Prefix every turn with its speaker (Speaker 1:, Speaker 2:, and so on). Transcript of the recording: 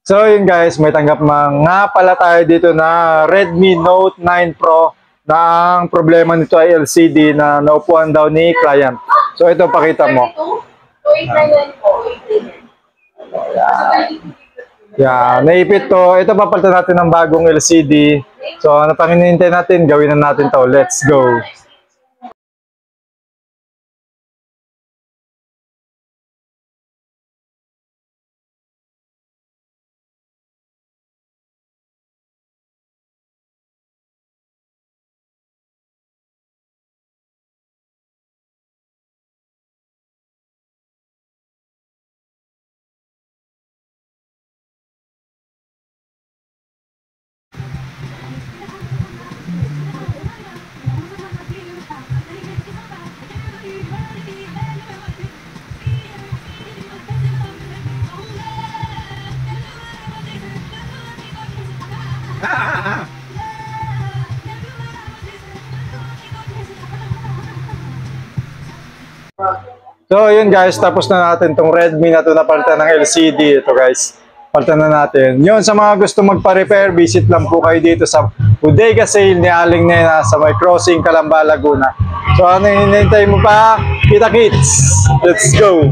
Speaker 1: So yun guys, may tanggap nga pala tayo dito na Redmi Note 9 Pro na ang problema nito ay LCD na naupuan daw ni client. So ito, pakita mo. Yeah, naipit to. Ito, papalitan natin ng bagong LCD. So ano pang hinihintay natin? Gawin na natin to. Let's go. So yun guys, tapos na natin tong Redmi na to na palitan ng LCD. Ito guys, palitan na natin. Yun, sa mga gusto magpa-repair, visit lang po kayo dito sa bodega sale ni Aling Nena sa may crossing Calamba, Laguna. So ano hinihintay mo pa? Kita kits! Let's go!